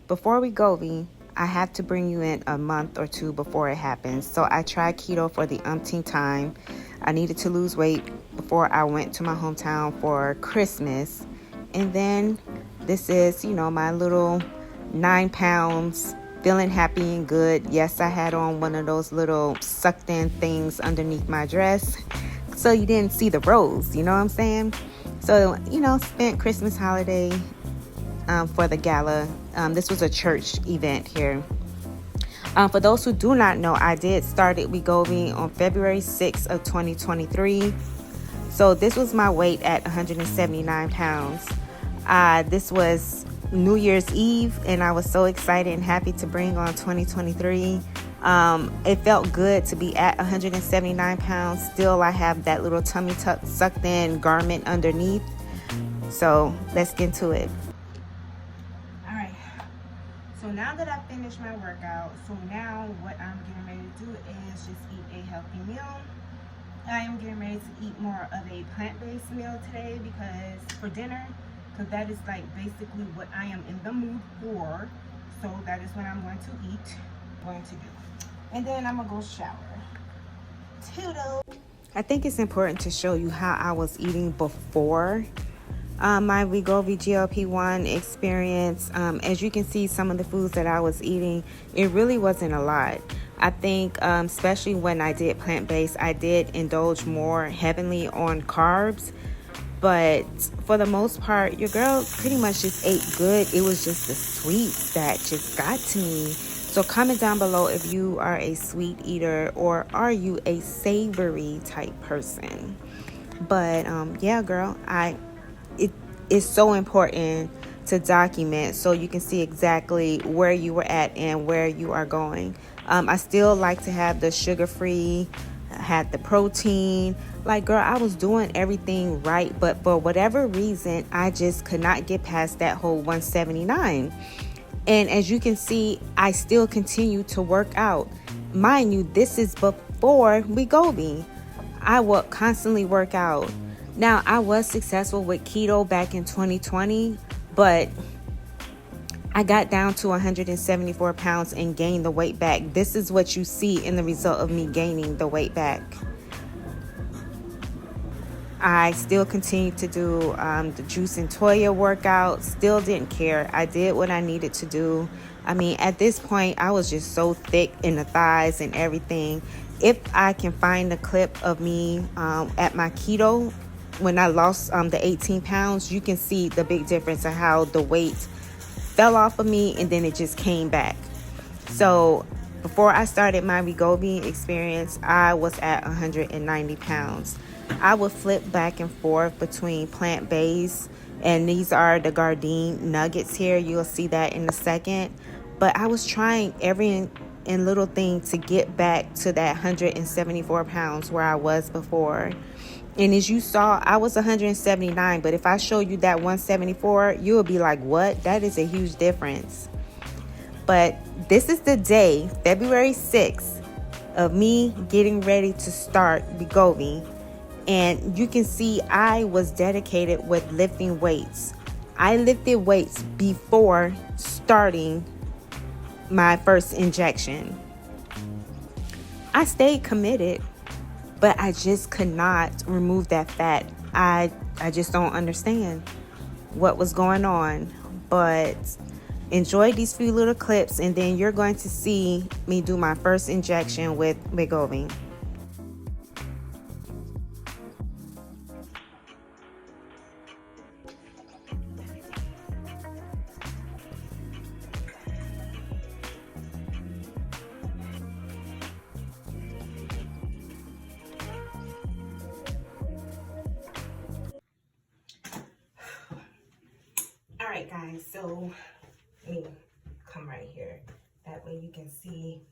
before Wegovy, I have to bring you in a month or two before it happens. So I tried keto for the umpteenth time. I needed to lose weight before I went to my hometown for Christmas. And then this is, my little 9 pounds, feeling happy and good. Yes, I had on one of those little sucked in things underneath my dress, so you didn't see the rows, you know what I'm saying? So, spent Christmas holiday for the gala. This was a church event here. For those who do not know, I did start at Wegovy on February 6th of 2023. So this was my weight at 179 pounds. This was New Year's Eve, and I was so excited and happy to bring on 2023. It felt good to be at 179 pounds. Still, I have that little tummy tuck sucked in garment underneath. So let's get into it. All right. So now that I finished my workout, now what I'm getting ready to do is just eat a healthy meal. I am getting ready to eat more of a plant-based meal today for dinner, because that is like basically what I am in the mood for. So that is what I'm going to do. And then I'm gonna go shower. Toodle. I think it's important to show you how I was eating before my Wegovy GLP-1 experience. As you can see, some of the foods that I was eating, it really wasn't a lot. I think especially when I did plant-based, I did indulge more heavily on carbs. But for the most part, your girl pretty much just ate good. It was just the sweets that just got to me. So comment down below if you are a sweet eater or are you a savory type person. But yeah, girl, it's so important to document so you can see exactly where you were at and where you are going. I still like to have the sugar-free, had the protein. Like, girl, I was doing everything right, but for whatever reason, I just could not get past that whole 179. And as you can see, I still continue to work out. Mind you, this is before Wegovy. I will constantly work out. Now, I was successful with keto back in 2020, but I got down to 174 pounds and gained the weight back. This is what you see in the result of me gaining the weight back. I still continued to do the Juice and Toya workout. Still didn't care. I did what I needed to do. I mean, at this point, I was just so thick in the thighs and everything. If I can find the clip of me at my keto, when I lost the 18 pounds, you can see the big difference of how the weight fell off of me and then it just came back. So before I started my Wegovy experience, I was at 190 pounds. I would flip back and forth between plant-based, and these are the Gardein nuggets here. You'll see that in a second. But I was trying every and little thing to get back to that 174 pounds where I was before. And as you saw, I was 179, but if I show you that 174, you'll be like, what? That is a huge difference. But this is the day, February 6th, of me getting ready to start Wegovy. And you can see I was dedicated with lifting weights. I lifted weights before starting my first injection. I stayed committed, but I just could not remove that fat. I just don't understand what was going on. But enjoy these few little clips, and then you're going to see me do my first injection with Wegovy. All right, guys, so let me come right here. That way you can see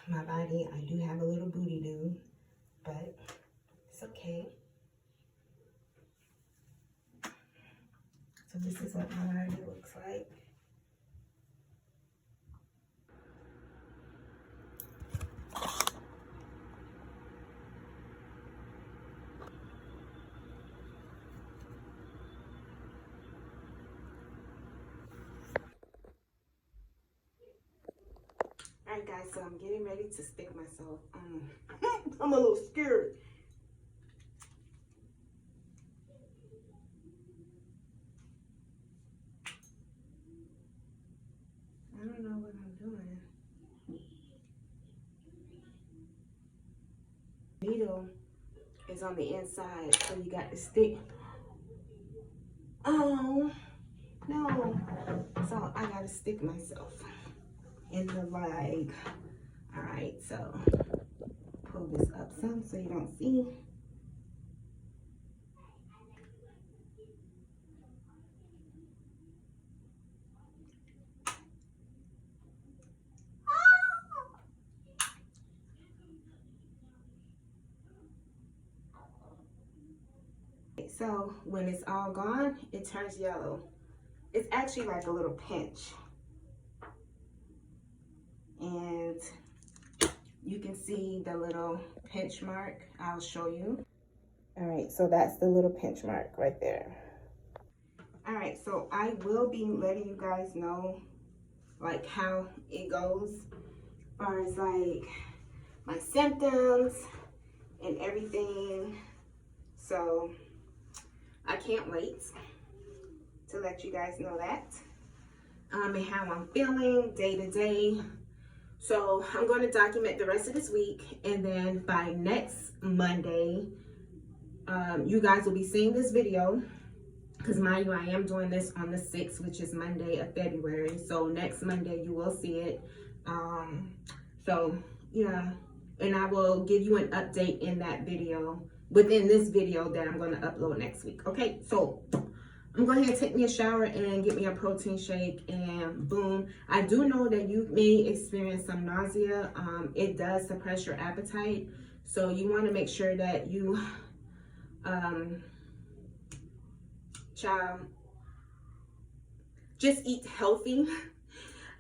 my body. I do have a little booty do, but it's okay. So this is what my body looks like. Alright guys, so I'm getting ready to stick myself. I'm a little scared. I don't know what I'm doing. Needle is on the inside, so you got to stick. Oh no. So I gotta stick myself in the leg. Alright, so pull this up some so you don't see. So when it's all gone, it turns yellow. It's actually like a little pinch. And you can see the little pinch mark. I'll show you. All right, so that's the little pinch mark right there. All right, so I will be letting you guys know like how it goes as far as like my symptoms and everything. So I can't wait to let you guys know that and how I'm feeling day to day. So I'm going to document the rest of this week, and then by next Monday, you guys will be seeing this video, because mind you, I am doing this on the 6th, which is Monday of February. So next Monday you will see it. So yeah, and I will give you an update in that video, within this video that I'm going to upload next week. Okay, so I'm going to take me a shower and get me a protein shake, and boom. I do know that you may experience some nausea. It does suppress your appetite, so you want to make sure that you just eat healthy.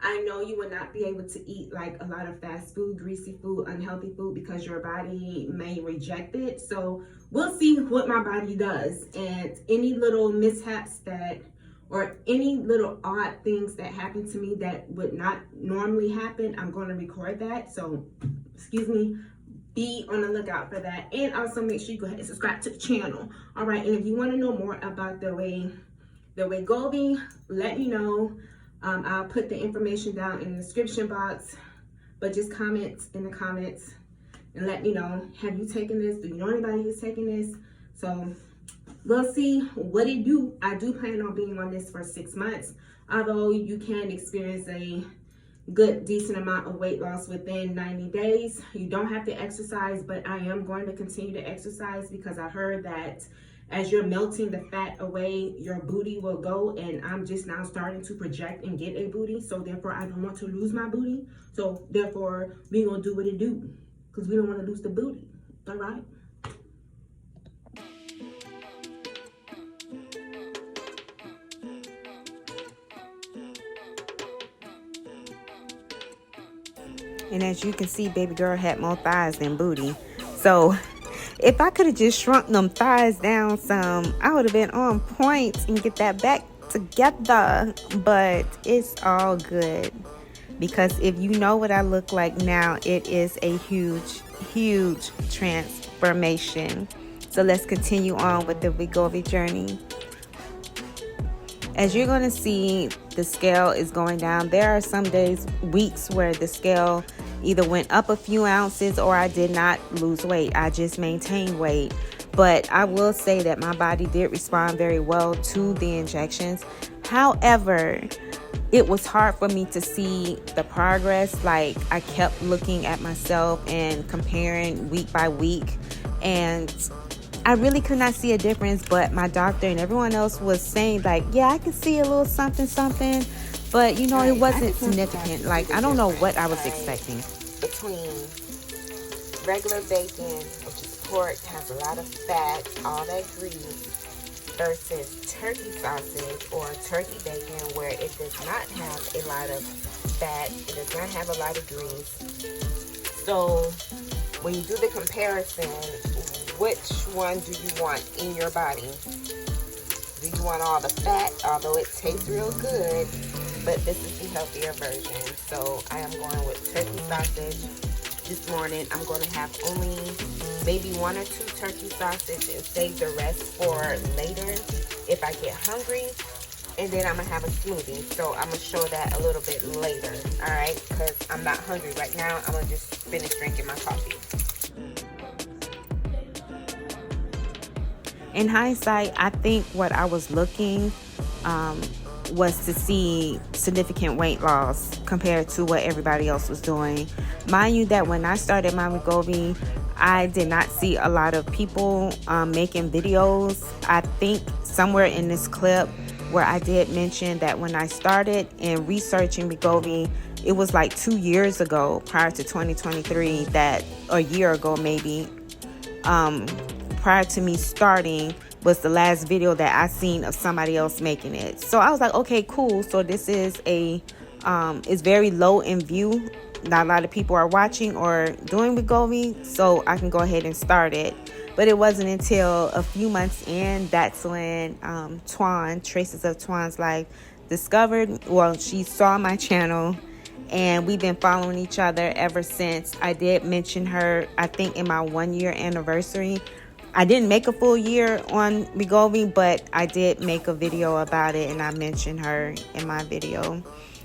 I know you will not be able to eat like a lot of fast food, greasy food, unhealthy food, because your body may reject it. So we'll see what my body does, and any little mishaps that, or any little odd things that happen to me that would not normally happen, I'm going to record that. So, excuse me, be on the lookout for that. And also make sure you go ahead and subscribe to the channel. All right, and if you want to know more about the Wegovy, let me know. I'll put the information down in the description box, but just comment in the comments and let me know, have you taken this? Do you know anybody who's taking this? So we'll see what it do. I do plan on being on this for 6 months, although you can experience a good decent amount of weight loss within 90 days. You don't have to exercise, but I am going to continue to exercise, because I heard that as you're melting the fat away, your booty will go, and I'm just now starting to project and get a booty, so therefore I don't want to lose my booty. So therefore we gonna do what it do, because we don't want to lose the booty. All right. And as you can see, baby girl had more thighs than booty. So if I could have just shrunk them thighs down some, I would have been on point and get that back together. But it's all good, because if you know what I look like now, it is a huge, huge transformation. So let's continue on with the Wegovy journey. As you're going to see, the scale is going down. There are some days, weeks, where the scale either went up a few ounces or I did not lose weight. I just maintained weight. But I will say that my body did respond very well to the injections. However, it was hard for me to see the progress. Like, I kept looking at myself and comparing week by week, and I really could not see a difference. But my doctor and everyone else was saying, like, yeah, I can see a little something, but you know, it wasn't significant. Like, I don't know what I was expecting. Between regular bacon, which is pork, has a lot of fat, all that grease, versus turkey sausage or turkey bacon, where it does not have a lot of fat, it does not have a lot of grease. So when you do the comparison, which one do you want in your body? Do you want all the fat, although it tastes real good, but this is the healthier version. So I am going with turkey sausage. This morning I'm going to have only maybe 1 or 2 turkey sausage and save the rest for later if I get hungry. And then I'm going to have a smoothie. So I'm going to show that a little bit later, alright? Because I'm not hungry right now. I'm going to just finish drinking my coffee. In hindsight, I think what I was looking was to see significant weight loss compared to what everybody else was doing. Mind you that when I started my Wegovy, I did not see a lot of people making videos. I think somewhere in this clip where I did mention that when I started in researching Wegovy, it was like 2 years ago, prior to 2023, that a year ago maybe, prior to me starting, was the last video that I seen of somebody else making it. So I was like, okay, cool. So this is it's very low in view. Not a lot of people are watching or doing Wegovy, so I can go ahead and start it. But it wasn't until a few months in, that's when Twan, Traces of Twan's Life, discovered, well, she saw my channel, and we've been following each other ever since. I did mention her, I think, in my 1-year anniversary. I didn't make a full year on Wegovy, but I did make a video about it, and I mentioned her in my video.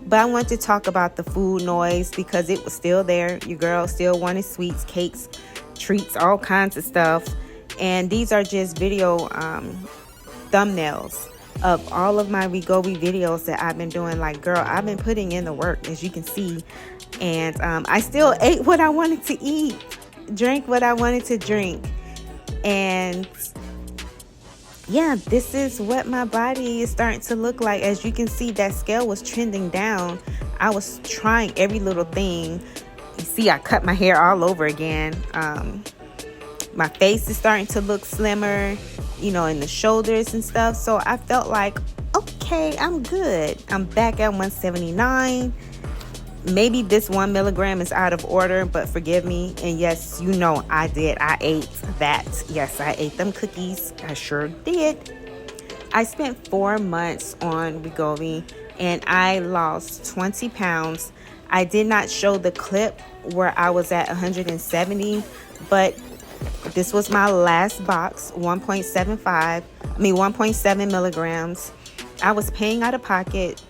But I want to talk about the food noise because it was still there. Your girl still wanted sweets, cakes, treats, all kinds of stuff. And these are just video thumbnails of all of my Wegovy videos that I've been doing. Like, girl, I've been putting in the work, as you can see. And I still ate what I wanted to eat, drank what I wanted to drink. And yeah, this is what my body is starting to look like. As you can see, that scale was trending down. I was trying every little thing. You see, I cut my hair all over again. My face is starting to look slimmer, you know, in the shoulders and stuff. So I felt like, okay, I'm good. I'm back at 179. Maybe this 1 milligram is out of order, but forgive me. And yes, you know I did. I ate that. Yes, I ate them cookies. I sure did. I spent 4 months on Wegovy and I lost 20 pounds. I did not show the clip where I was at 170, but this was my last box, 1.7 milligrams. I was paying out of pocket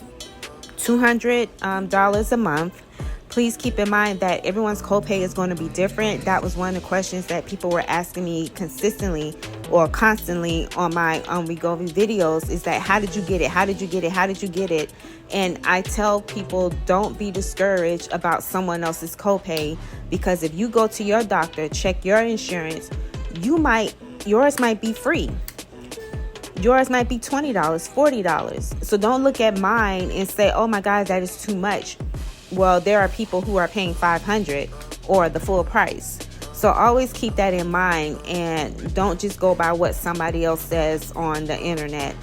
$200 a month. Please keep in mind that everyone's copay is going to be different. That was one of the questions that people were asking me consistently or constantly on my Wegovy videos, is that how did you get it? How did you get it? How did you get it? And I tell people, don't be discouraged about someone else's copay, because if you go to your doctor, check your insurance, yours might be free. Yours might be $20, $40. So don't look at mine and say, oh my God, that is too much. Well, there are people who are paying $500 or the full price. So always keep that in mind and don't just go by what somebody else says on the internet.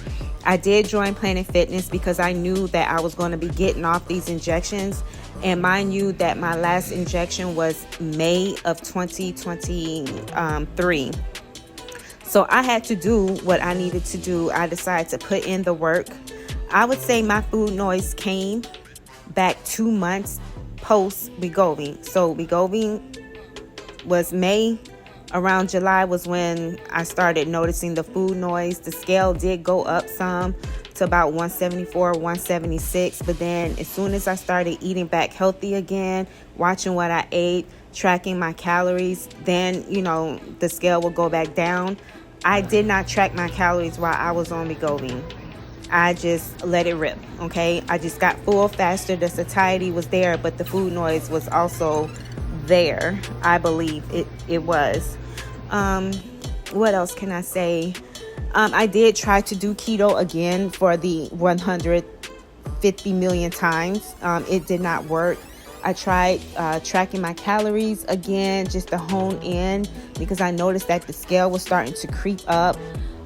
I did join Planet Fitness because I knew that I was going to be getting off these injections. And mind you that my last injection was May of 2023. So I had to do what I needed to do. I decided to put in the work. I would say my food noise came back 2 months post Wegovy. So Wegovy was May. Around July was when I started noticing the food noise. The scale did go up some to about 174, 176. But then as soon as I started eating back healthy again, watching what I ate, tracking my calories, then, you know, the scale will go back down. I did not track my calories while I was on Wegovy. I just let it rip, okay? I just got full faster. The satiety was there, but the food noise was also there. I believe it was. What else can I say? I did try to do keto again for the 150 million times. It did not work. I tried tracking my calories again just to hone in because I noticed that the scale was starting to creep up.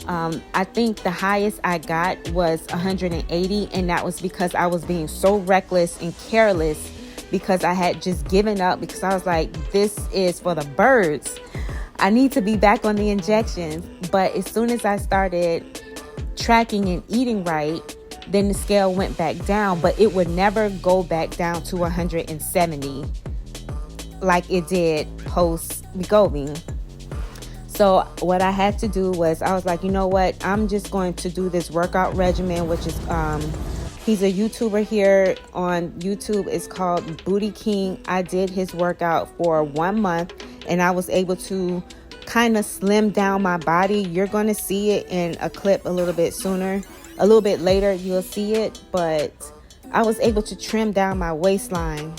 I think the highest I got was 180, and that was because I was being so reckless and careless because I had just given up because I was like, this is for the birds. I need to be back on the injections. But as soon as I started tracking and eating right, then the scale went back down, but it would never go back down to 170 like it did post Wegovy. So what I had to do was, I was like, you know what, I'm just going to do this workout regimen, which is he's a YouTuber here on YouTube. It's called Booty King. I did his workout for 1 month, and I was able to kind of slim down my body. You're going to see it in a clip a little bit sooner. A little bit later, you'll see it, but I was able to trim down my waistline.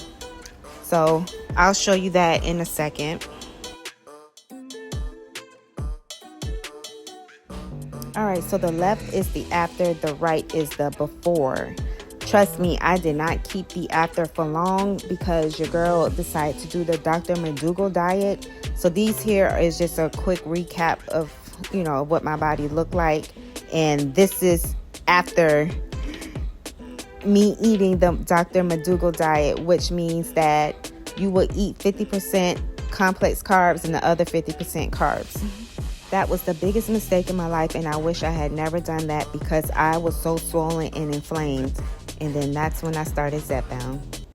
So I'll show you that in a second. All right, so the left is the after, the right is the before. Trust me, I did not keep the after for long because your girl decided to do the Dr. McDougall diet. So these here is just a quick recap of, you know, what my body looked like. And this is after me eating the Dr. McDougall diet, which means that you will eat 50% complex carbs and the other 50% carbs. That was the biggest mistake in my life, and I wish I had never done that because I was so swollen and inflamed. And then that's when I started zepbound.